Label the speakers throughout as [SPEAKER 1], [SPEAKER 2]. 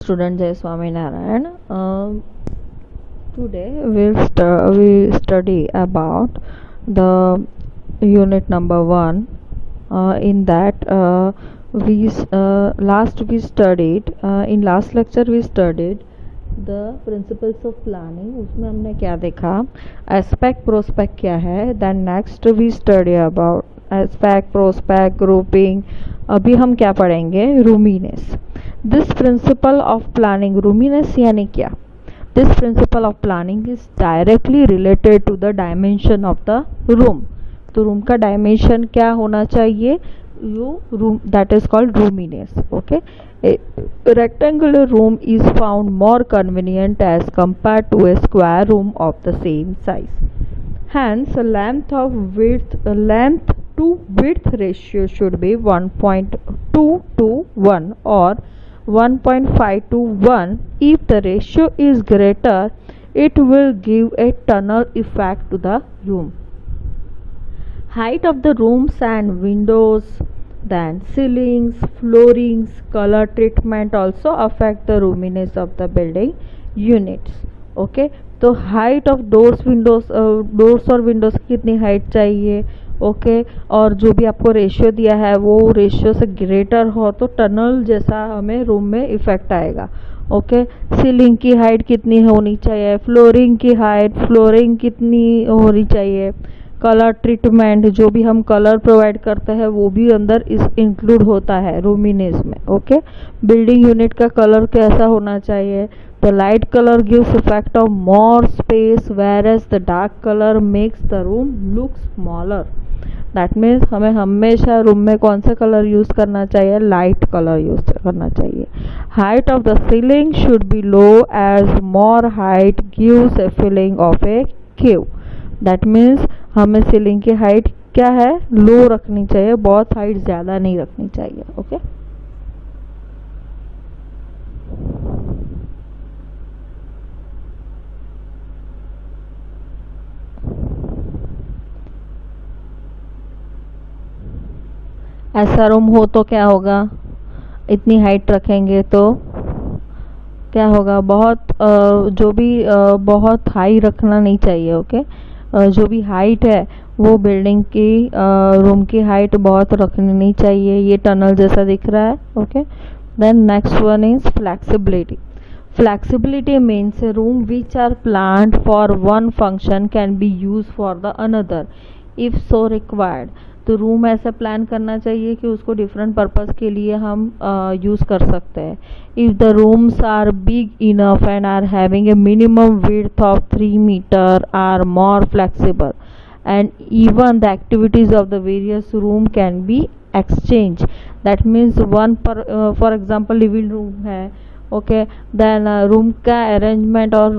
[SPEAKER 1] Student Jai Swaminarayan. Today we study about the unit number 1. In that we studied in last lecture we studied the principles of planning. उसमें हमने क्या देखा, aspect prospect क्या है. Then next we study about aspect prospect grouping. अभी हम क्या पढ़ेंगे, roominess. This principle of planning, roominess यानी क्या, this principle of planning is directly related to the dimension of the room. तो रूम का डायमेंशन क्या होना चाहिए, room that is called roominess. Okay, a rectangular room is found more convenient as compared to a square room of the same size. Hence length to width ratio should be 1.2 to 1 or 1.5 to 1. If the ratio is greater, it will give a tunnel effect to the room. Height of the rooms and windows, then ceilings, floorings, color treatment also affect the roominess of the building units. Okay, तो height of doors Windows, doors और Windows की कितनी height चाहिए. Okay, और जो भी आपको ratio दिया है वो रेशियो से ग्रेटर हो तो टनल जैसा हमें रूम में इफेक्ट आएगा. ओके, सीलिंग की हाइट कितनी होनी चाहिए, फ्लोरिंग की हाइट, फ्लोरिंग कितनी होनी चाहिए, कलर ट्रीटमेंट, जो भी हम कलर प्रोवाइड करते हैं वो भी अंदर इस इंक्लूड होता है रूमीनेस में. ओके, बिल्डिंग यूनिट का कलर कैसा होना चाहिए, the light colour gives effect of more space whereas the dark colour makes the room look smaller. That means हमें हमेशा रूम में कौन सा कलर यूज करना चाहिए, लाइट कलर यूज करना चाहिए. Height of the ceiling should be low as more height gives a feeling of a cave. That means हमें सीलिंग की हाइट क्या है, लो रखनी चाहिए, बहुत हाइट ज़्यादा नहीं रखनी चाहिए. ओके, ऐसा रूम हो तो क्या होगा, इतनी हाइट रखेंगे तो क्या होगा, बहुत जो भी बहुत हाई रखना नहीं चाहिए. ओके, जो भी हाइट है वो बिल्डिंग की रूम की हाइट बहुत रखनी नहीं चाहिए. ये टनल जैसा दिख रहा है. Okay, then next one is flexibility. Flexibility means a room which are planned for one function can be use for the another if so required. तो रूम ऐसा प्लान करना चाहिए कि उसको डिफरेंट पर्पस के लिए हम यूज़ कर सकते हैं. If the rooms are big enough and are having a minimum width of 3 metre are more flexible and even the activities of the various room can be exchange. That means one पर for example living room है. Okay, then room का arrangement और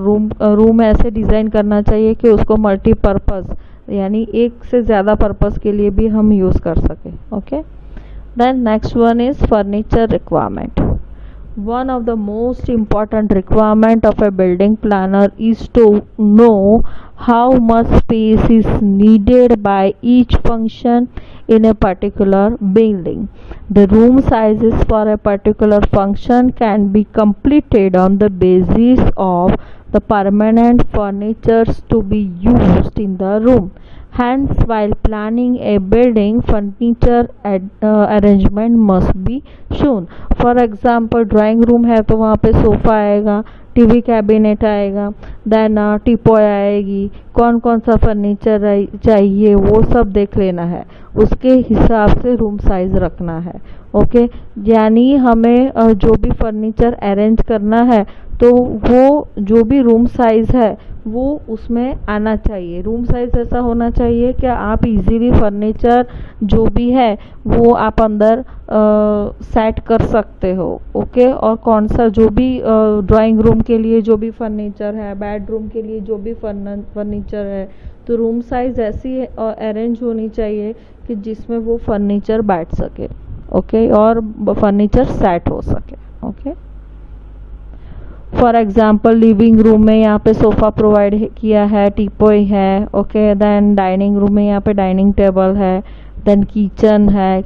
[SPEAKER 1] room ऐसे design करना चाहिए कि उसको multipurpose यानी एक से ज़्यादा पर्पस के लिए भी हम यूज़ कर सकें. Okay, then next one is furniture requirement. one of the most important requirement of a building planner is to know how much space is needed by each function in a particular building. The room sizes for a particular function can be completed on the basis of the permanent furnitures to be used in the room. Hence, while planning a building, furniture arrangement must be shown. For example, drawing room है तो वहाँ पे sofa आएगा, TV cabinet आएगा, then teapoy आएगी, कौन कौन सा फर्नीचर चाहिए वो सब देख लेना है, उसके हिसाब से रूम साइज रखना है. ओके, यानी हमें जो भी फर्नीचर अरेंज करना है तो वो जो भी रूम साइज है वो उसमें आना चाहिए. रूम साइज ऐसा होना चाहिए कि आप इजीली फर्नीचर जो भी है वो आप अंदर सेट कर सकते हो. ओके, और कौन सा जो भी ड्राइंग रूम के लिए जो भी फर्नीचर है, बेडरूम के लिए जो भी फर्नीचर है, तो रूम साइज ऐसी अरेंज होनी चाहिए कि जिसमें वो फर्नीचर बैठ सके. ओके, और फर्नीचर सेट हो सके. Okay, for example living room में यहाँ पे सोफ़ा प्रोवाइड किया है, टीपॉय है. ओके, देन डाइनिंग रूम में यहाँ पे डाइनिंग टेबल है, देन किचन है,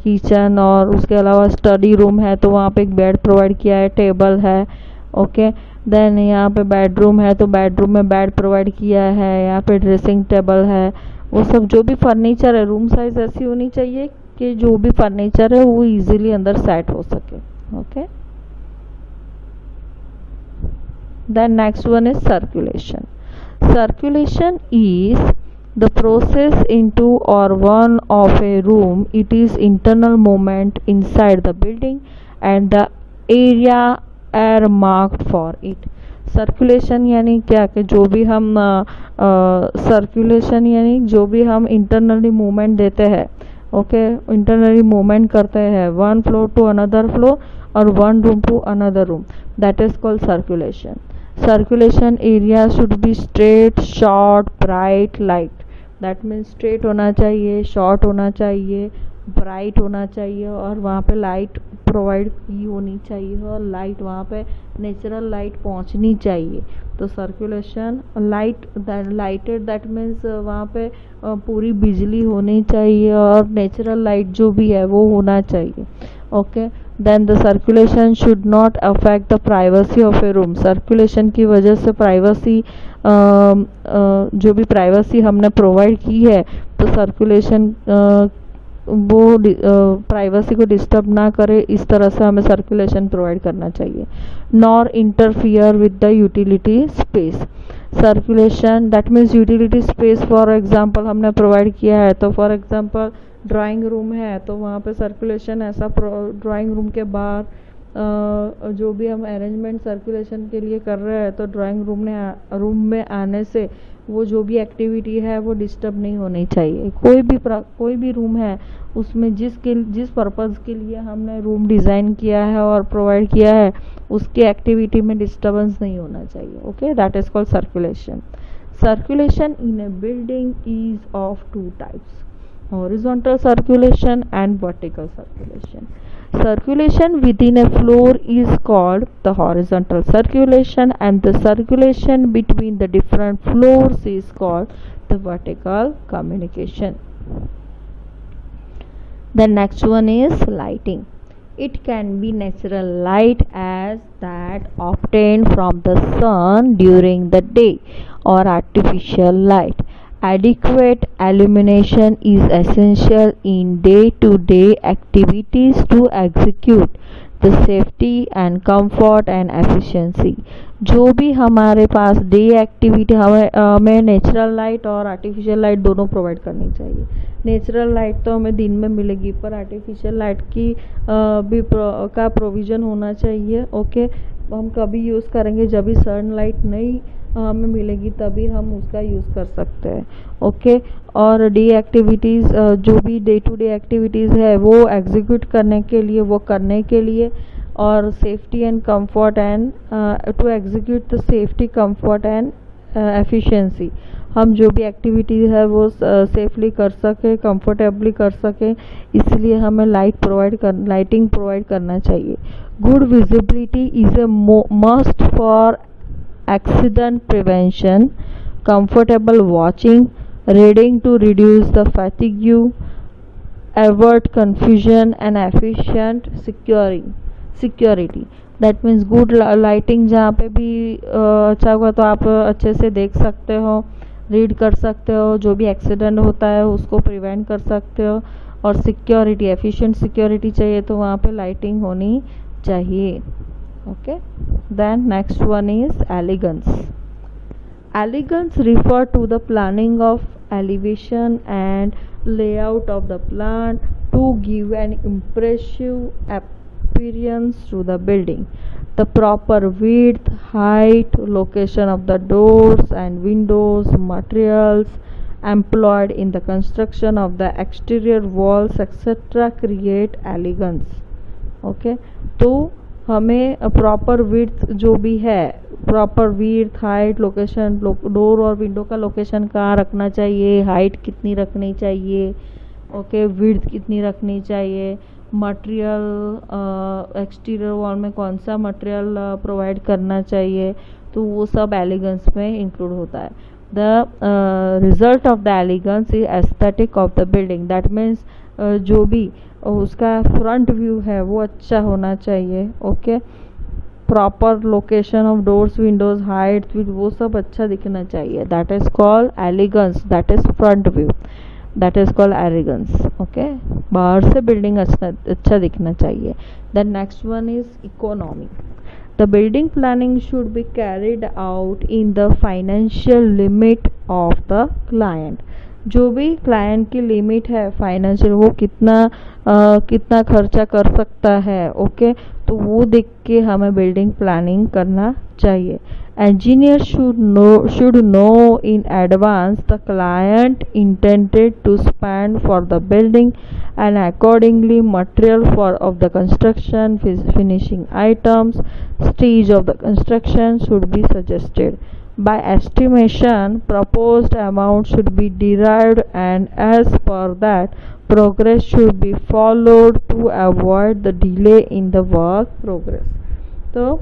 [SPEAKER 1] और उसके अलावा स्टडी रूम है तो वहाँ पे एक बेड प्रोवाइड किया है, टेबल है. ओके। देन यहाँ पे बेडरूम है तो बेडरूम में बेड प्रोवाइड किया है, यहाँ पे ड्रेसिंग टेबल है, वो सब जो भी फर्नीचर है, रूम साइज ऐसी होनी चाहिए कि जो भी फर्नीचर है वो इजीली अंदर सेट हो सके। Okay. Then next one is circulation. Circulation is the process into or one of a room. It is internal movement inside the building and the area are marked for it. Circulation यानी क्या कि जो भी हम circulation यानी जो भी हम इंटरनली मूवमेंट देते हैं, ओके, इंटरनली मूवमेंट करते हैं one floor to another floor और one room to another room, that is called circulation. Circulation area should be straight, short, bright, light. That means straight होना चाहिए, शॉर्ट होना चाहिए, bright होना चाहिए और वहाँ पे लाइट प्रोवाइड की होनी चाहिए और लाइट वहाँ पे नेचुरल लाइट पहुँचनी चाहिए। तो circulation light lighted, that means वहाँ पे पूरी बिजली होनी चाहिए और नेचुरल लाइट जो भी है वो होना चाहिए। Okay. Then the circulation should not affect the privacy of a room. Circulation की वजह से प्राइवेसी जो भी प्राइवेसी हमने प्रोवाइड की है तो सर्कुलेशन वो प्राइवेसी को डिस्टर्ब ना करे, इस तरह से हमें सर्कुलेशन प्रोवाइड करना चाहिए। Nor interfere with the utility space. Circulation that means utility space, for example हमने प्रोवाइड किया है तो फॉर एग्जांपल ड्राइंग रूम है तो वहाँ पे सर्कुलेशन ऐसा, ड्राइंग रूम के बाहर जो भी हम अरेंजमेंट सर्कुलेशन के लिए कर रहे हैं तो ड्राइंग रूम में आने से वो जो भी एक्टिविटी है वो डिस्टर्ब नहीं होनी चाहिए। कोई भी रूम है उसमें जिस पर्पज़ के लिए हमने रूम डिज़ाइन किया है और प्रोवाइड किया है उसकी एक्टिविटी में डिस्टर्बेंस नहीं होना चाहिए। Okay, that is called circulation. Circulation in A building is of two types, horizontal circulation and vertical circulation. Circulation within a floor is called the horizontal circulation and the circulation between the different floors is called the vertical communication. The next one is lighting. It can be natural light as that obtained from the sun during the day or artificial light. Adequate illumination is essential in day-to-day activities to execute the safety and comfort and efficiency. जो भी हमारे पास day activity हमें natural light और artificial light दोनों provide करनी चाहिए। Natural light तो हमें दिन में मिलेगी पर आर्टिफिशियल लाइट की भी का प्रोविज़न होना चाहिए। ओके, हम कभी यूज़ करेंगे जब भी सनलाइट नहीं हमें मिलेगी तभी हम उसका यूज़ कर सकते हैं। ओके, और डे एक्टिविटीज़ जो भी डे टू डे एक्टिविटीज़ है वो एग्जीक्यूट करने के लिए और safety and comfort and to execute the safety, comfort and efficiency, हम जो भी एक्टिविटीज़ है वो सेफली कर सके, कंफर्टेबली कर सके, इसलिए हमें लाइटिंग प्रोवाइड करना चाहिए। Good visibility is a must for accident prevention, comfortable watching, reading to reduce the fatigue, avert confusion and efficient security. That means good lighting, जहाँ पे भी अच्छा हुआ तो आप अच्छे से देख सकते हो, रीड कर सकते हो, जो भी एक्सीडेंट होता है उसको प्रिवेंट कर सकते हो और सिक्योरिटी, एफिशिएंट सिक्योरिटी चाहिए तो वहाँ पे लाइटिंग होनी चाहिए। Okay, then next one is elegance. Elegance refer to the planning of elevation and layout of the plant to give an impressive appearance to the building. The proper width, height, location of the doors and windows, materials employed in the construction of the exterior walls etc. create elegance. Okay, तो हमें proper width जो भी है, proper width, height, location, door और window का location कहाँ रखना चाहिए, हाइट कितनी रखनी चाहिए, ओके, विड्थ कितनी रखनी चाहिए, मटेरियल एक्सटीरियर वॉल में कौन सा मटेरियल प्रोवाइड करना चाहिए, तो वो सब एलिगेंस में इंक्लूड होता है। The result of the elegance is aesthetic of the building, that means जो भी उसका फ्रंट व्यू है वो अच्छा होना चाहिए। Okay, proper location of doors windows height वो सब अच्छा दिखना चाहिए. That is called elegance. That is front view. That is called elegance. Okay, बाहर से बिल्डिंग अच्छा दिखना चाहिए. Then next one is economy. The building planning should be carried out in the financial limit of the client. जो भी client की limit है financial, वो कितना खर्चा कर सकता है. ओके, तो वो देख के हमें बिल्डिंग प्लानिंग करना चाहिए. Engineer should know in advance the client intended to spend for the building, and accordingly material of the construction, finishing items, stage of the construction should be suggested. By estimation, proposed amount should be derived, and as per that, progress should be followed to avoid the delay in the work progress. तो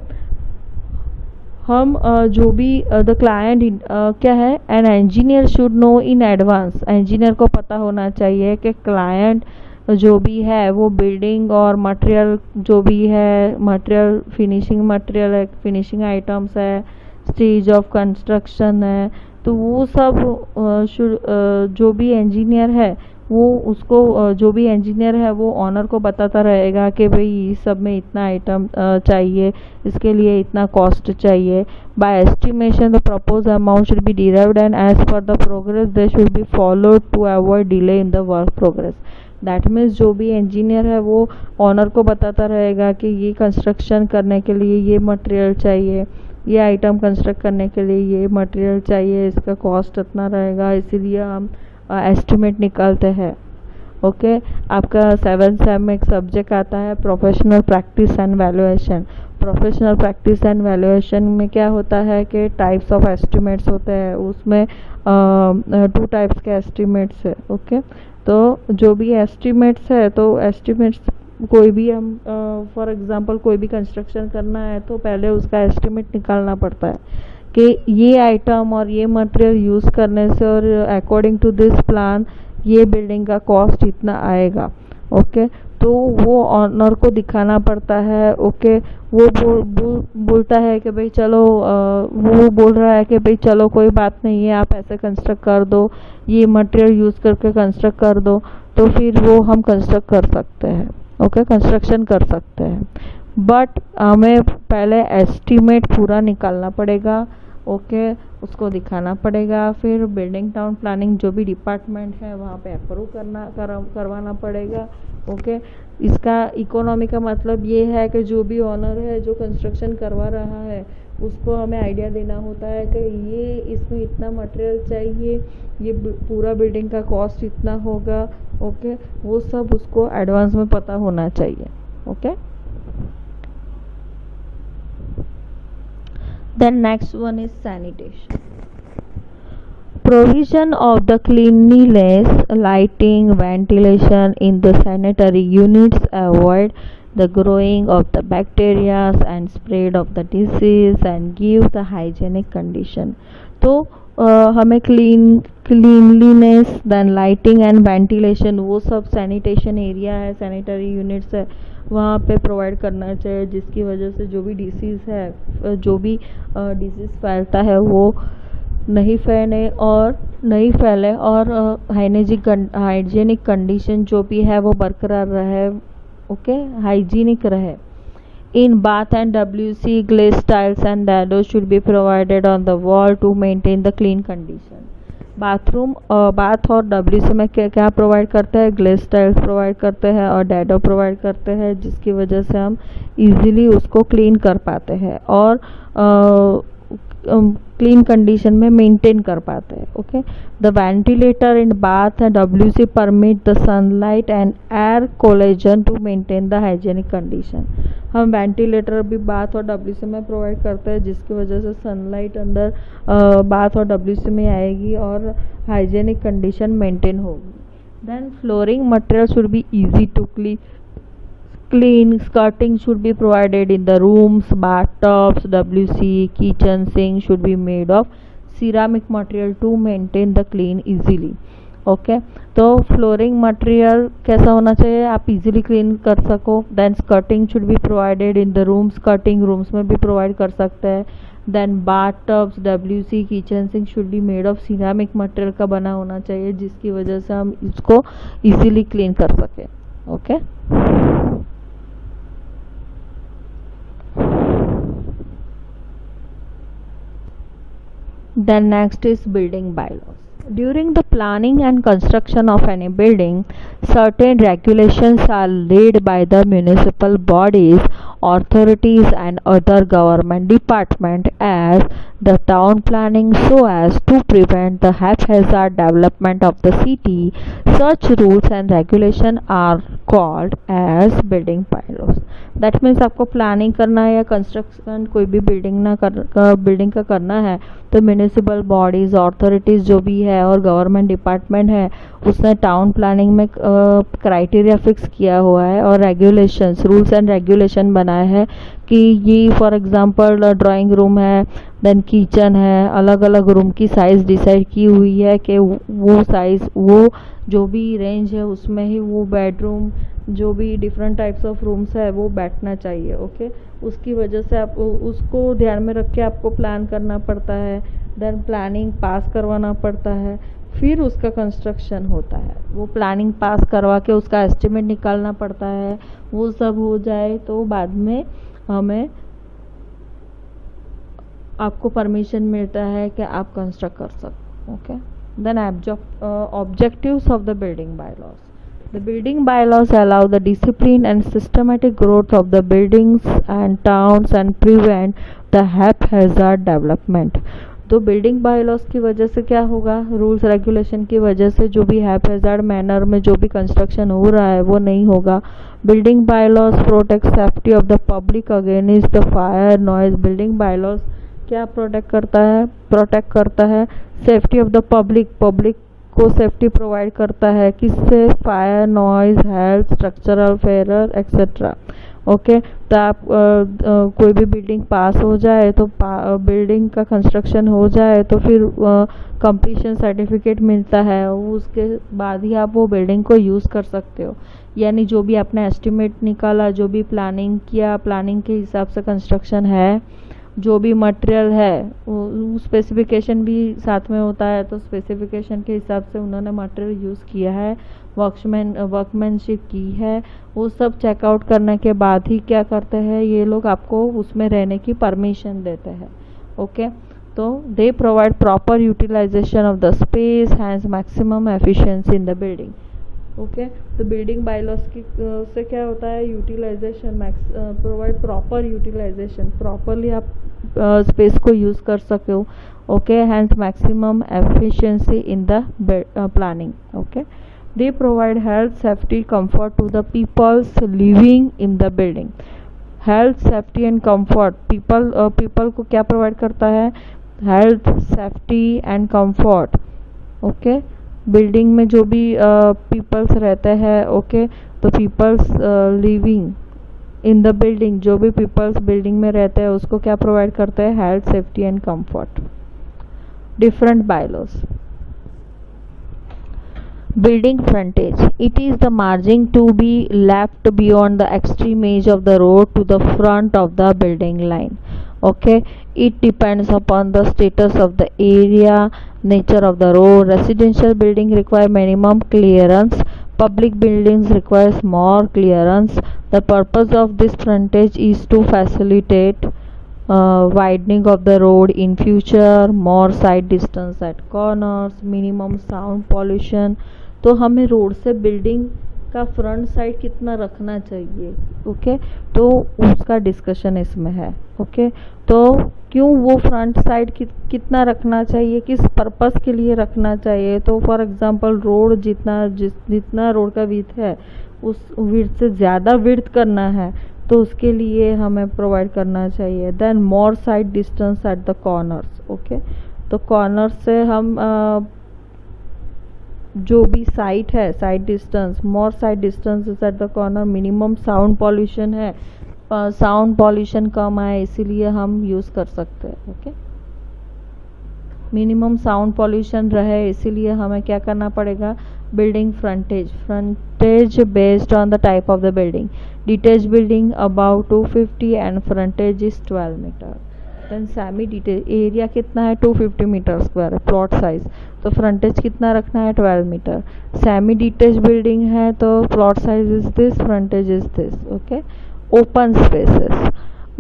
[SPEAKER 1] हम जो भी the client क्या है, an engineer should know in advance. Engineer को पता होना चाहिए कि क्लाइंट जो भी है वो बिल्डिंग और मटेरियल जो भी है, मटेरियल मटेरियल है, फिनिशिंग आइटम्स है, स्टेज ऑफ कंस्ट्रक्शन है, तो वो सब जो भी इंजीनियर है वो उसको जो भी इंजीनियर है वो ऑनर को बताता रहेगा कि भाई इस सब में इतना आइटम चाहिए, इसके लिए इतना कॉस्ट चाहिए. By estimation the propose amount should be derived and as per the progress they should be followed to avoid delay in the work progress. That means जो भी इंजीनियर है वो ऑनर को बताता रहेगा कि ये कंस्ट्रक्शन करने के लिए ये मटेरियल चाहिए, ये आइटम कंस्ट्रक्ट करने के लिए ये मटेरियल चाहिए, इसका कॉस्ट इतना रहेगा, इसीलिए हम एस्टिमेट निकालते हैं. ओके, आपका 7th सेम में एक सब्जेक्ट आता है professional practice and valuation. Professional practice and valuation में क्या होता है कि टाइप्स ऑफ एस्टिमेट्स होते हैं. उसमें 2 टाइप्स के एस्टिमेट्स है. ओके, तो जो भी एस्टिमेट्स है, तो एस्टिमेट्स कोई भी हम फॉर एग्जांपल कोई भी कंस्ट्रक्शन करना है तो पहले उसका एस्टिमेट निकालना पड़ता है कि ये आइटम और ये मटेरियल यूज़ करने से और अकॉर्डिंग टू दिस प्लान ये बिल्डिंग का कॉस्ट इतना आएगा. ओके, तो वो ऑनर को दिखाना पड़ता है. ओके, वो बोलता है कि भाई चलो, वो बोल रहा है कि भाई चलो कोई बात नहीं है, आप ऐसे कंस्ट्रक्ट कर दो, ये मटेरियल यूज़ करके कंस्ट्रक्ट कर दो, तो फिर वो हम कंस्ट्रक्ट कर सकते हैं. ओके, कंस्ट्रक्शन कर सकते हैं. बट हमें पहले एस्टीमेट पूरा निकालना पड़ेगा. ओके, उसको दिखाना पड़ेगा. फिर बिल्डिंग टाउन प्लानिंग जो भी डिपार्टमेंट है वहाँ पे अप्रूव करवाना पड़ेगा. ओके, इसका इकोनॉमी का मतलब ये है कि जो भी ऑनर है जो कंस्ट्रक्शन करवा रहा है उसको हमें आइडिया देना होता है कि ये इसमें इतना मटेरियल चाहिए, ये पूरा बिल्डिंग का कॉस्ट इतना होगा. ओके, वो सब उसको एडवांस में पता होना चाहिए. Okay, then next one is sanitation. Provision of the cleanliness, lighting, ventilation in the sanitary units avoid the growing of the bacteria and spread of the disease and give the hygienic condition. तो हमें cleanliness, then lighting and ventilation, वो सब sanitation area है, sanitary units है, वहाँ पे provide करना चाहिए, जिसकी वजह से जो भी डिसीज़ है, जो भी डिसीज़ फैलता है वो नहीं फैले और हाइजीनिक कंडीशन जो भी है वो बरकरार रहे. ओके, हाइजीनिक रहे. In bath and WC, glazed tiles and dado should be provided on the wall to maintain the clean condition. Bath और WC में क्या प्रोवाइड करते हैं, ग्लेज टाइल्स प्रोवाइड करते हैं और डैडो प्रोवाइड करते हैं, जिसकी वजह से हम इजीली उसको क्लीन कर पाते हैं और क्लीन कंडीशन में मेंटेन कर पाते हैं. Okay, the ventilator in bath and WC permit the sunlight and air collagen to maintain the hygienic condition. हम वेंटिलेटर भी बाथ और WC में प्रोवाइड करते हैं, जिसकी वजह से सनलाइट अंदर बाथ और WC में आएगी और हाइजीनिक कंडीशन मेंटेन होगी. Then flooring material should be easy to clean. Skirting should be provided in the rooms, bathtubs, WC, kitchen sink should be made of ceramic material to maintain the clean easily. Okay. तो flooring material कैसा होना चाहिए, आप easily clean कर सको। Then skirting should be provided in the rooms, skirting rooms में भी provide कर सकते हैं। Then bath tubs, WC, kitchen sink should be made of ceramic material का बना होना चाहिए, जिसकी वजह से हम इसको इजीली क्लीन कर सकें। Okay. Then next is building bylaws. During the planning and construction of any building, certain regulations are laid by the municipal bodies, authorities and other government department as the town planning so as to prevent the haphazard development of the city. Such rules and regulations are called as building bylaws. That means आपको planning करना है या construction कोई भी building का करना है तो म्यूनिसिपल बॉडीज़, अथॉरिटीज़ जो भी है और गवर्नमेंट डिपार्टमेंट है उसने टाउन प्लानिंग में क्राइटेरिया फिक्स किया हुआ है और रेगुलेशंस, रूल्स एंड रेगुलेशन बनाए हैं कि ये फॉर एग्जांपल ड्राइंग रूम है, देन किचन है, अलग अलग रूम की साइज़ डिसाइड की हुई है कि वो साइज़, वो जो भी रेंज है उसमें ही वो बेडरूम, जो भी डिफरेंट टाइप्स ऑफ रूम्स है वो बैठना चाहिए। ओके। उसकी वजह से आप उसको ध्यान में रख के आपको प्लान करना पड़ता है, देन प्लानिंग पास करवाना पड़ता है, फिर उसका कंस्ट्रक्शन होता है। वो प्लानिंग पास करवा के उसका एस्टिमेट निकालना पड़ता है, वो सब हो जाए तो बाद में हमें आपको परमिशन मिलता है कि आप कंस्ट्रक्ट कर सको। Okay. Then objectives of the building bylaws. The building bylaws allow the discipline and systematic growth of the buildings and towns and prevent the haphazard development. तो बिल्डिंग बायलॉज की वजह से क्या होगा, रूल्स रेगुलेशन की वजह से जो भी हैपहैज़ार्ड मैनर में जो भी कंस्ट्रक्शन हो रहा है वो नहीं होगा। Building bylaws protect safety of the public against the fire, noise. Building bylaws क्या प्रोटेक्ट करता है सेफ्टी ऑफ द पब्लिक को सेफ्टी प्रोवाइड करता है, किससे, fire, noise, health, structural failure etcetera. Okay. तो आप कोई भी बिल्डिंग पास हो जाए तो बिल्डिंग का कंस्ट्रक्शन हो जाए तो फिर कंप्लीशन सर्टिफिकेट मिलता है, उसके बाद ही आप वो बिल्डिंग को यूज़ कर सकते हो। यानी जो भी आपने एस्टिमेट निकाला, जो भी प्लानिंग किया, प्लानिंग के हिसाब से कंस्ट्रक्शन है, जो भी मटेरियल है वो स्पेसिफिकेशन भी साथ में होता है, तो स्पेसिफिकेशन के हिसाब से उन्होंने मटेरियल यूज़ किया है, वर्कमैनशिप की है, वो सब चेकआउट करने के बाद ही क्या करते हैं ये लोग, आपको उसमें रहने की परमिशन देते हैं। ओके। तो they provide proper utilization of the space, hence maximum efficiency in the building. Okay. तो बिल्डिंग बायलॉज की से क्या होता है, utilization, provide proper utilization, properly आप स्पेस को यूज़ कर सके हो। Okay. Hence maximum efficiency in the planning. Okay. They provide health, safety, comfort to the peoples living in the building. Health, safety and comfort, people को क्या provide करता है, health, safety and comfort. Okay. Building में जो भी peoples रहते हैं, okay, तो peoples living in the building, जो भी पीपल्स बिल्डिंग में रहते हैं उसको क्या प्रोवाइड करते हैं, health, safety and comfort. Different bylaws. Building frontage, it is the margin to be left beyond the extreme edge of the road to the front of the building line. Okay, it depends upon the status of the area, nature of the road. Residential building require minimum clearance, public buildings requires more clearance. The purpose of this frontage is to facilitate widening of the road in future, more side distance at corners, minimum sound pollution. तो हमें road से building का front side कितना रखना चाहिए, okay, तो उसका discussion इसमें है। ओके। तो क्यों वो फ्रंट साइड कितना रखना चाहिए, किस पर्पस के लिए रखना चाहिए, तो फॉर एग्जांपल रोड जितना रोड का विड्थ है उस विड्थ से ज़्यादा विड्थ करना है तो उसके लिए हमें प्रोवाइड करना चाहिए। Then more side distance at the corners. Okay. तो कॉर्नर से हम जो भी साइट है, side distance, more side distance at the corner, minimum sound pollution है, साउंड पॉल्यूशन कम आए इसीलिए हम यूज़ कर सकते हैं। ओके। मिनिमम साउंड पॉल्यूशन रहे, इसीलिए हमें क्या करना पड़ेगा, building frontage based on the type of the building, detach building about 250 and frontage is 12 metre. Then semi detach area कितना है, 250 मीटर स्क्वायर है प्लॉट साइज, तो फ्रंटेज कितना रखना है, 12 मीटर। सेमी डिटेच बिल्डिंग है तो plot size is this, frontage is this. Okay,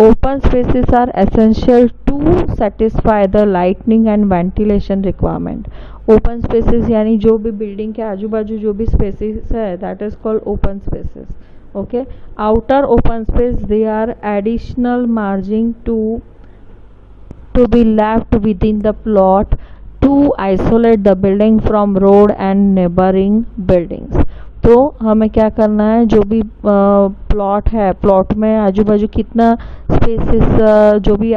[SPEAKER 1] open spaces are essential to satisfy the lighting and ventilation requirement। open spaces यानी जो भी बिल्डिंग के आजू बाजू जो भी स्पेसेस है, that is called open spaces। okay, outer open space they are additional margin to be left within the plot to isolate the building from road and neighboring buildings। तो हमें क्या करना है, जो भी प्लॉट है, प्लॉट में आजू बाजू कितना स्पेसेस, जो भी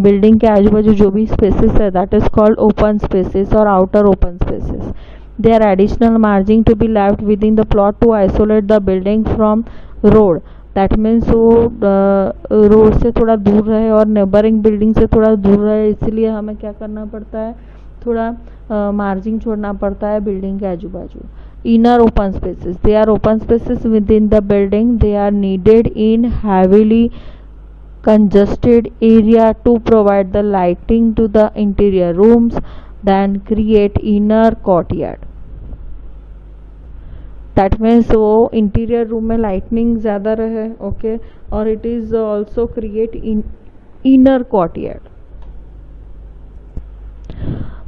[SPEAKER 1] बिल्डिंग के आजू बाजू जो भी स्पेसेस है, that is called open spaces और outer open spaces. They are additional margin to be left within the plot to isolate the building from road. That means वो रोड से थोड़ा दूर रहे और नेबरिंग बिल्डिंग से थोड़ा दूर रहे, इसलिए हमें क्या करना पड़ता है, थोड़ा मार्जिन छोड़ना पड़ता है बिल्डिंग के आजू बाजू। inner open spaces, they are open spaces within the building, they are needed in heavily congested area to provide the lighting to the interior rooms, then create inner courtyard। that means वो interior room में lightning ज़्यादा रहे। Okay, और it is also create inner courtyard.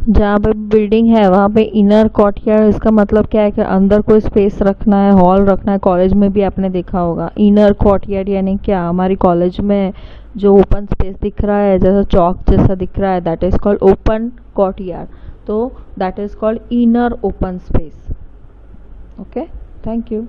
[SPEAKER 1] जहाँ पे building है वहाँ पे इनर कॉर्टयार्ड, इसका मतलब क्या है कि अंदर कोई स्पेस रखना है, हॉल रखना है। कॉलेज में भी आपने देखा होगा इनर कॉर्टयार्ड यानी क्या, हमारी कॉलेज में जो ओपन स्पेस दिख रहा है, जैसा चौक जैसा दिख रहा है, दैट इज कॉल्ड ओपन कॉर्टयार्ड। तो that is called inner open space. Okay, thank you.